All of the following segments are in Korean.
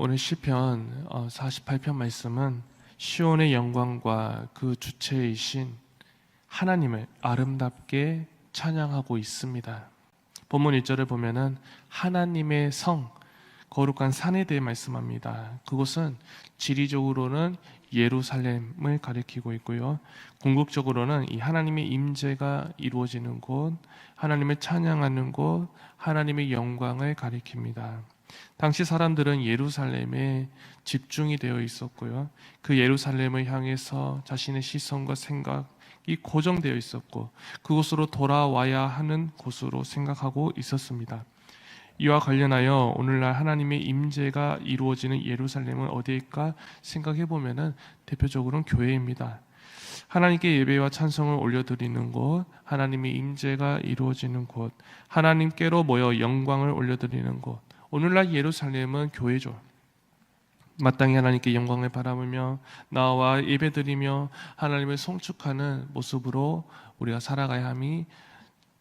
오늘 시편 48편 말씀은 시온의 영광과 그 주체이신 하나님을 아름답게 찬양하고 있습니다. 본문 1절을 보면은 하나님의 성, 거룩한 산에 대해 말씀합니다. 그곳은 지리적으로는 예루살렘을 가리키고 있고요, 궁극적으로는 이 하나님의 임재가 이루어지는 곳, 하나님을 찬양하는 곳, 하나님의 영광을 가리킵니다. 당시 사람들은 예루살렘에 집중이 되어 있었고요, 그 예루살렘을 향해서 자신의 시선과 생각이 고정되어 있었고 그곳으로 돌아와야 하는 곳으로 생각하고 있었습니다. 이와 관련하여 오늘날 하나님의 임재가 이루어지는 예루살렘은 어디일까 생각해 보면은 대표적으로는 교회입니다. 하나님께 예배와 찬송을 올려드리는 곳, 하나님의 임재가 이루어지는 곳, 하나님께로 모여 영광을 올려드리는 곳, 오늘날 예루살렘은 교회죠. 마땅히 하나님께 영광을 바라보며 나와 예배드리며 하나님을 송축하는 모습으로 우리가 살아가야 함이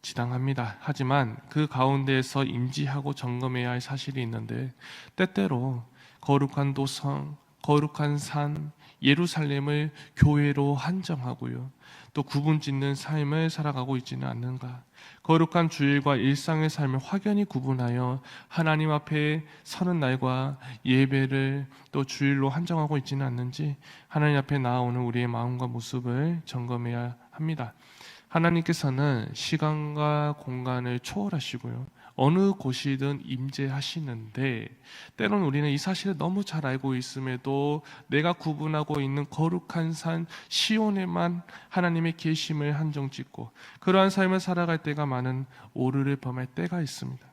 지당합니다. 하지만 그 가운데에서 인지하고 점검해야 할 사실이 있는데, 때때로 거룩한 도성, 거룩한 산, 예루살렘을 교회로 한정하고요, 또 구분짓는 삶을 살아가고 있지는 않는가. 거룩한 주일과 일상의 삶을 확연히 구분하여 하나님 앞에 서는 날과 예배를 또 주일로 한정하고 있지는 않는지 하나님 앞에 나아오는 우리의 마음과 모습을 점검해야 합니다. 하나님께서는 시간과 공간을 초월하시고요, 어느 곳이든 임재하시는데, 때로는 우리는 이 사실을 너무 잘 알고 있음에도 내가 구분하고 있는 거룩한 산 시온에만 하나님의 계심을 한정짓고 그러한 삶을 살아갈 때가 많은 오류를 범할 때가 있습니다.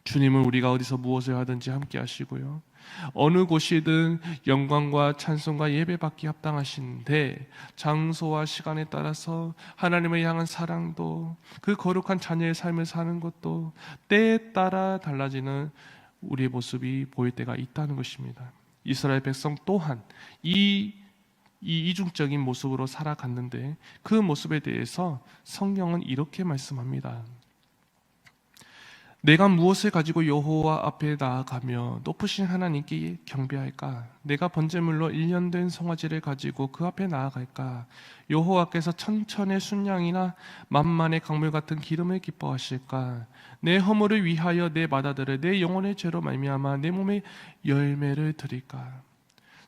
주님은 우리가 어디서 무엇을 하든지 함께 하시고요, 어느 곳이든 영광과 찬송과 예배받기 합당하신데, 장소와 시간에 따라서 하나님을 향한 사랑도, 그 거룩한 자녀의 삶을 사는 것도 때에 따라 달라지는 우리의 모습이 보일 때가 있다는 것입니다. 이스라엘 백성 또한 이 이중적인 모습으로 살아갔는데, 그 모습에 대해서 성경은 이렇게 말씀합니다. 내가 무엇을 가지고 여호와 앞에 나아가며 높으신 하나님께 경배할까? 내가 번제물로 1년 된 송아지를 가지고 그 앞에 나아갈까? 여호와께서 천천의 순양이나 만만의 강물 같은 기름을 기뻐하실까? 내 허물을 위하여 내 맏아들을 내 영혼의 죄로 말미암아 내 몸에 열매를 드릴까?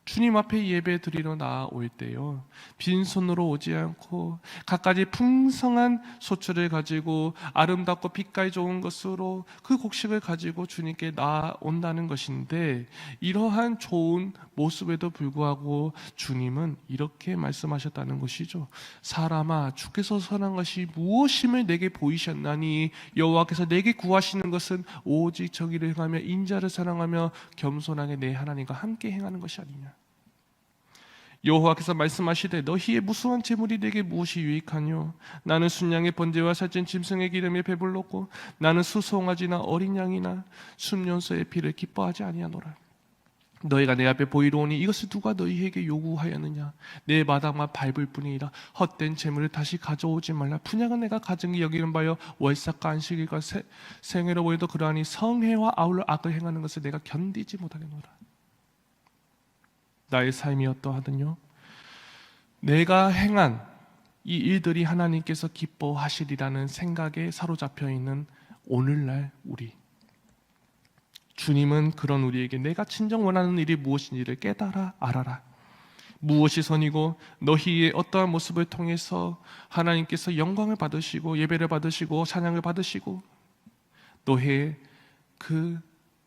주님 앞에 예배 드리러 나올 때요, 빈손으로 오지 않고 갖가지 풍성한 소출을 가지고 아름답고 빛깔 좋은 것으로 그 곡식을 가지고 주님께 나온다는 것인데, 이러한 좋은 모습에도 불구하고 주님은 이렇게 말씀하셨다는 것이죠. 사람아, 주께서 선한 것이 무엇임을 내게 보이셨나니 여호와께서 내게 구하시는 것은 오직 정의를 행하며 인자를 사랑하며 겸손하게 내 하나님과 함께 행하는 것이 아니냐. 여호와께서 말씀하시되 너희의 무수한 재물이 내게 무엇이 유익하뇨? 나는 순양의 번제와 살찐 짐승의 기름에 배불렀고 나는 수송아지나 어린 양이나 순년소의 피를 기뻐하지 아니하노라. 너희가 내 앞에 보이러 오니 이것을 누가 너희에게 요구하였느냐? 내 마당만 밟을 뿐이라. 헛된 재물을 다시 가져오지 말라. 분양은 내가 가증히 여기는 바여 월삭과 안식일과 생애로 보여도 그러하니 성회와 아울러 악을 행하는 것을 내가 견디지 못하겠노라. 나의 삶이 어떠하든요, 내가 행한 이 일들이 하나님께서 기뻐하시리라는 생각에 사로잡혀 있는 오늘날 우리, 주님은 그런 우리에게 내가 진정 원하는 일이 무엇인지를 깨달아 알아라. 무엇이 선이고 너희의 어떠한 모습을 통해서 하나님께서 영광을 받으시고 예배를 받으시고 찬양을 받으시고 너의 그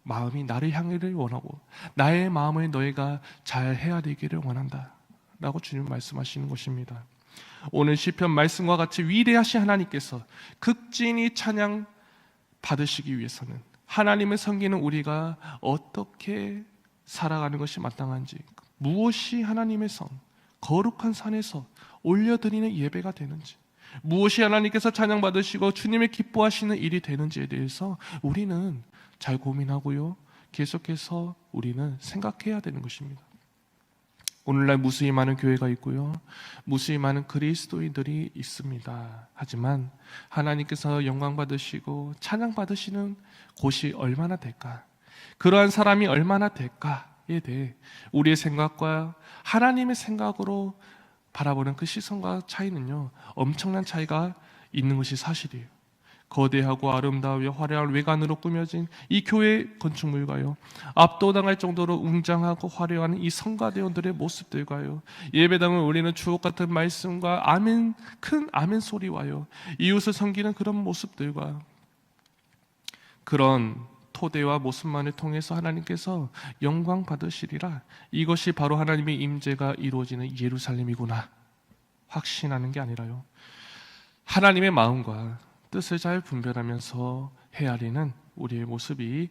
마음이 나를 향하기를 원하고 나의 마음을 너희가 잘 헤아리기를 원한다 라고 주님 말씀하시는 것입니다. 오늘 시편 말씀과 같이 위대하신 하나님께서 극진히 찬양 받으시기 위해서는 하나님을 섬기는 우리가 어떻게 살아가는 것이 마땅한지, 무엇이 하나님의 성, 거룩한 산에서 올려드리는 예배가 되는지, 무엇이 하나님께서 찬양받으시고 주님의 기뻐하시는 일이 되는지에 대해서 우리는 잘 고민하고요, 계속해서 우리는 생각해야 되는 것입니다. 오늘날 무수히 많은 교회가 있고요, 무수히 많은 그리스도인들이 있습니다. 하지만 하나님께서 영광 받으시고 찬양 받으시는 곳이 얼마나 될까? 그러한 사람이 얼마나 될까에 대해 우리의 생각과 하나님의 생각으로 바라보는 그 시선과 차이는요, 엄청난 차이가 있는 것이 사실이에요. 거대하고 아름다우며 화려한 외관으로 꾸며진 이 교회 건축물과요, 압도당할 정도로 웅장하고 화려한 이 성가대원들의 모습들과요, 예배당을 울리는 주옥 같은 말씀과 아멘, 큰 아멘 소리와요, 이웃을 섬기는 그런 모습들과 그런 토대와 모습만을 통해서 하나님께서 영광 받으시리라, 이것이 바로 하나님의 임재가 이루어지는 예루살렘이구나 확신하는 게 아니라요, 하나님의 마음과 뜻을 잘 분별하면서 헤아리는 우리의 모습이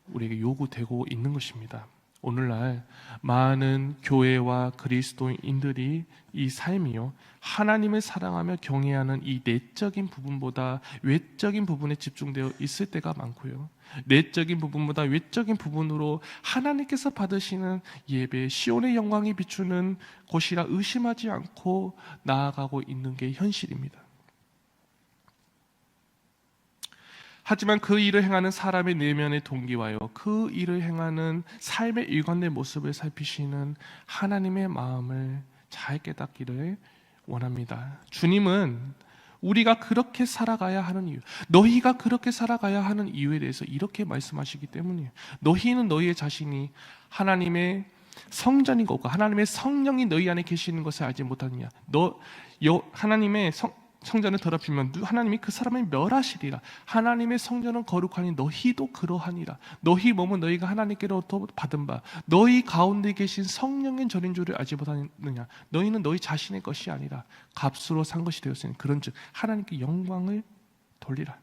우리에게 요구되고 있는 것입니다. 오늘날 많은 교회와 그리스도인들이 이 삶이요, 하나님을 사랑하며 경외하는 이 내적인 부분보다 외적인 부분에 집중되어 있을 때가 많고요, 내적인 부분보다 외적인 부분으로 하나님께서 받으시는 예배, 시온의 영광이 비추는 곳이라 의심하지 않고 나아가고 있는 게 현실입니다. 하지만 그 일을 행하는 사람의 내면의 동기와요, 그 일을 행하는 삶의 일관된 모습을 살피시는 하나님의 마음을 잘 깨닫기를 원합니다. 주님은 우리가 그렇게 살아가야 하는 이유, 너희가 그렇게 살아가야 하는 이유에 대해서 이렇게 말씀하시기 때문이에요. 너희는 너희의 자신이 하나님의 성전인 것과 하나님의 성령이 너희 안에 계시는 것을 알지 못하느냐. 하나님의 성전을 더럽히면 하나님이 그 사람을 멸하시리라. 하나님의 성전은 거룩하니 너희도 그러하니라. 너희 몸은 너희가 하나님께로부터 받은 바 너희 가운데 계신 성령의 전인 줄을 알지 못하느냐. 너희는 너희 자신의 것이 아니라 값으로 산 것이 되었으니 그런즉 하나님께 영광을 돌리라.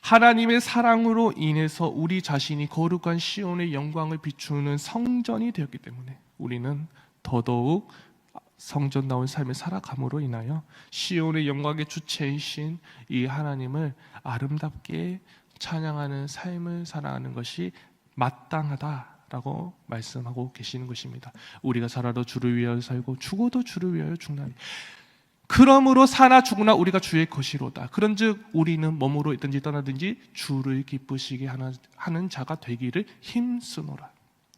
하나님의 사랑으로 인해서 우리 자신이 거룩한 시온의 영광을 비추는 성전이 되었기 때문에 우리는 더더욱 성전다운 삶을 살아감으로 인하여 시온의 영광의 주체이신 이 하나님을 아름답게 찬양하는 삶을 살아가는 것이 마땅하다라고 말씀하고 계시는 것입니다. 우리가 살아도 주를 위하여 살고 죽어도 주를 위하여 죽나니 그러므로 사나 죽으나 우리가 주의 것이로다. 그런즉 우리는 몸으로 있든지 떠나든지 주를 기쁘시게 하는 자가 되기를 힘쓰노라.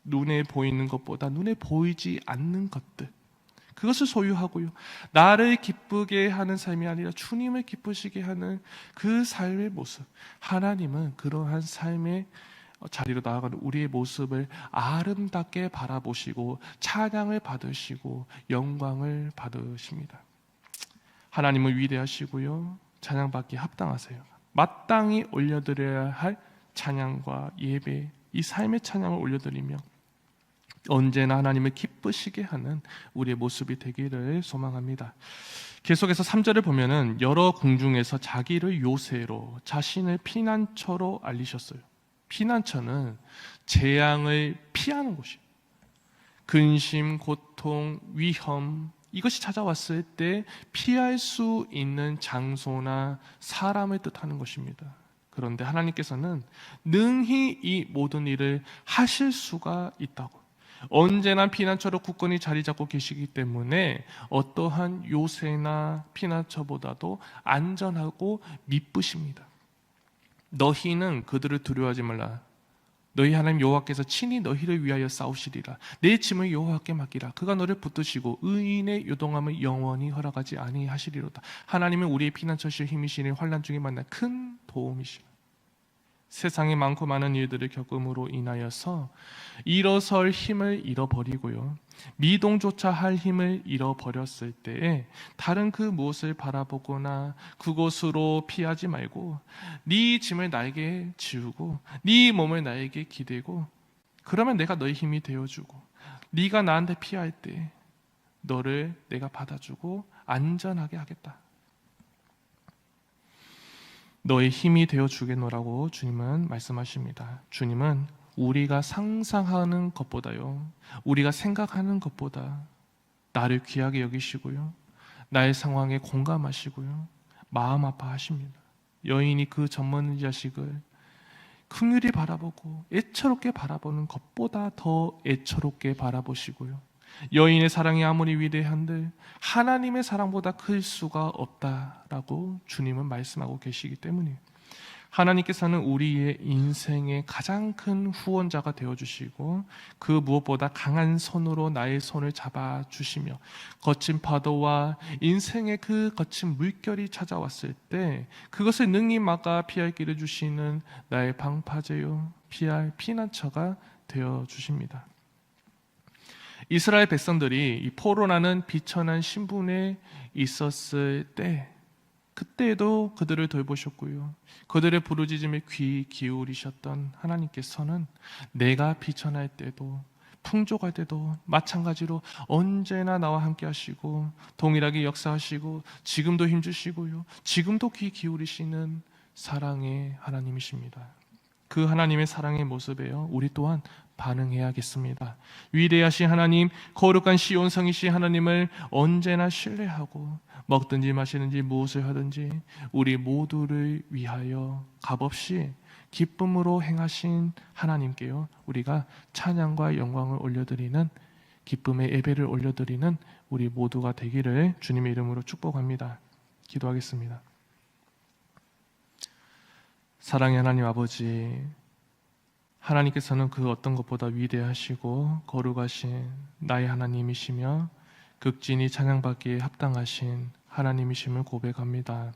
눈에 보이는 것보다 눈에 보이지 않는 것들, 그것을 소유하고요, 나를 기쁘게 하는 삶이 아니라 주님을 기쁘시게 하는 그 삶의 모습, 하나님은 그러한 삶의 자리로 나아가는 우리의 모습을 아름답게 바라보시고 찬양을 받으시고 영광을 받으십니다. 하나님은 위대하시고요, 찬양받기에 합당하세요. 마땅히 올려드려야 할 찬양과 예배, 이 삶의 찬양을 올려드리며 언제나 하나님을 기쁘시게 하는 우리의 모습이 되기를 소망합니다. 계속해서 3절을 보면은 여러 궁중에서 자기를 요새로, 자신을 피난처로 알리셨어요. 피난처는 재앙을 피하는 곳이에요. 근심, 고통, 위험, 이것이 찾아왔을 때 피할 수 있는 장소나 사람을 뜻하는 것입니다. 그런데 하나님께서는 능히 이 모든 일을 하실 수가 있다고, 언제나 피난처로 굳건히 자리 잡고 계시기 때문에 어떠한 요새나 피난처보다도 안전하고 미쁘십니다. 너희는 그들을 두려워하지 말라. 너희 하나님 여호와께서 친히 너희를 위하여 싸우시리라. 내 짐을 여호와께 맡기라. 그가 너를 붙드시고 의인의 요동함을 영원히 허락하지 아니하시리로다. 하나님은 우리의 피난처실 힘이시니 환난 중에 만나 큰 도움이시라. 세상에 많고 많은 일들을 겪음으로 인하여서 일어설 힘을 잃어버리고요, 미동조차 할 힘을 잃어버렸을 때에 다른 그 무엇을 바라보거나 그곳으로 피하지 말고 네 짐을 나에게 지우고 네 몸을 나에게 기대고, 그러면 내가 너의 힘이 되어주고 네가 나한테 피할 때 너를 내가 받아주고 안전하게 하겠다. 너의 힘이 되어주겠노라고 주님은 말씀하십니다. 주님은 우리가 상상하는 것보다요, 우리가 생각하는 것보다 나를 귀하게 여기시고요, 나의 상황에 공감하시고요, 마음 아파하십니다. 여인이 그 젖먹는 자식을 긍휼히 바라보고 애처롭게 바라보는 것보다 더 애처롭게 바라보시고요, 여인의 사랑이 아무리 위대한들 하나님의 사랑보다 클 수가 없다라고 주님은 말씀하고 계시기 때문이에요. 하나님께서는 우리의 인생의 가장 큰 후원자가 되어주시고 그 무엇보다 강한 손으로 나의 손을 잡아주시며 거친 파도와 인생의 그 거친 물결이 찾아왔을 때 그것을 능히 막아 피할 길을 주시는 나의 방파제요 피할 피난처가 되어주십니다. 이스라엘 백성들이 이 포로라는 비천한 신분에 있었을 때 그때에도 그들을 돌보셨고요. 그들의 부르짖음에 귀 기울이셨던 하나님께서는 내가 비천할 때도 풍족할 때도 마찬가지로 언제나 나와 함께 하시고 동일하게 역사하시고 지금도 힘주시고요. 지금도 귀 기울이시는 사랑의 하나님이십니다. 그 하나님의 사랑의 모습에요 우리 또한 반응해야겠습니다. 위대하신 하나님, 거룩한 시온 성이신 하나님을 언제나 신뢰하고 먹든지 마시든지 무엇을 하든지 우리 모두를 위하여 값없이 기쁨으로 행하신 하나님께요 우리가 찬양과 영광을 올려드리는 기쁨의 예배를 올려드리는 우리 모두가 되기를 주님의 이름으로 축복합니다. 기도하겠습니다. 사랑의 하나님 아버지, 하나님께서는 그 어떤 것보다 위대하시고 거룩하신 나의 하나님이시며 극진히 찬양받기에 합당하신 하나님이심을 고백합니다.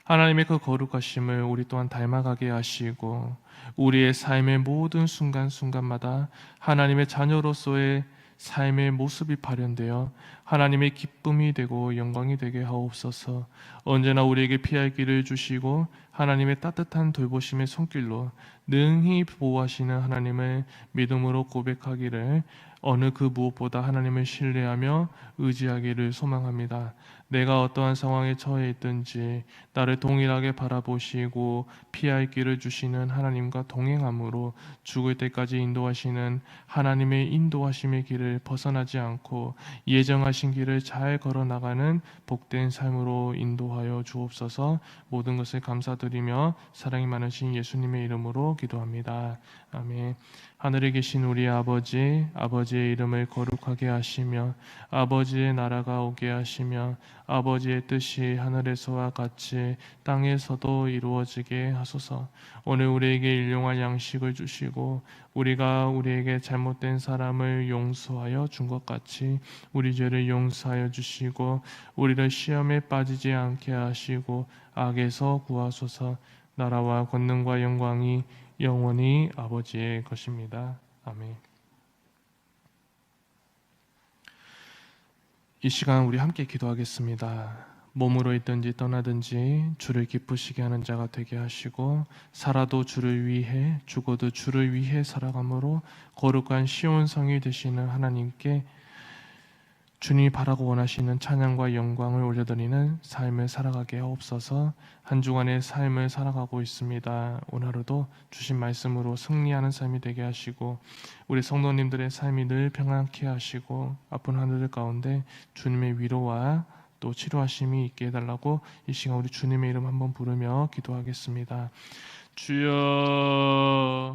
하나님의 그 거룩하심을 우리 또한 닮아가게 하시고 우리의 삶의 모든 순간순간마다 하나님의 자녀로서의 삶의 모습이 발현되어 하나님의 기쁨이 되고 영광이 되게 하옵소서. 언제나 우리에게 피할 길을 주시고 하나님의 따뜻한 돌보심의 손길로 능히 보호하시는 하나님을 믿음으로 고백하기를 어느 그 무엇보다 하나님을 신뢰하며 의지하기를 소망합니다. 내가 어떠한 상황에 처해 있든지 나를 동일하게 바라보시고 피할 길을 주시는 하나님과 동행함으로 죽을 때까지 인도하시는 하나님의 인도하심의 길을 벗어나지 않고 예정하신 길을 잘 걸어나가는 복된 삶으로 인도하여 주옵소서. 모든 것을 감사드리며 사랑이 많으신 예수님의 이름으로 기도합니다. 아멘. 하늘에 계신 우리 아버지, 아버지의 이름을 거룩하게 하시며 아버지의 나라가 오게 하시며 아버지의 뜻이 하늘에서와 같이 땅에서도 이루어지게 하소서. 오늘 우리에게 일용할 양식을 주시고 우리가 우리에게 잘못된 사람을 용서하여 준 것 같이 우리 죄를 용서하여 주시고 우리를 시험에 빠지지 않게 하시고 악에서 구하소서. 나라와 권능과 영광이 영원히 아버지의 것입니다. 아멘. 이 시간 우리 함께 기도하겠습니다. 몸으로 있든지 떠나든지 주를 기쁘시게 하는 자가 되게 하시고 살아도 주를 위해 죽어도 주를 위해 살아감으로 거룩한 시온 성이 되시는 하나님께 주님이 바라고 원하시는 찬양과 영광을 올려드리는 삶을 살아가게 하옵소서. 한 주간의 삶을 살아가고 있습니다. 오늘 하루도 주신 말씀으로 승리하는 삶이 되게 하시고 우리 성도님들의 삶이 늘 평안케 하시고 아픈 하늘 가운데 주님의 위로와 또 치료하심이 있게 해달라고 이 시간 우리 주님의 이름 한번 부르며 기도하겠습니다. 주여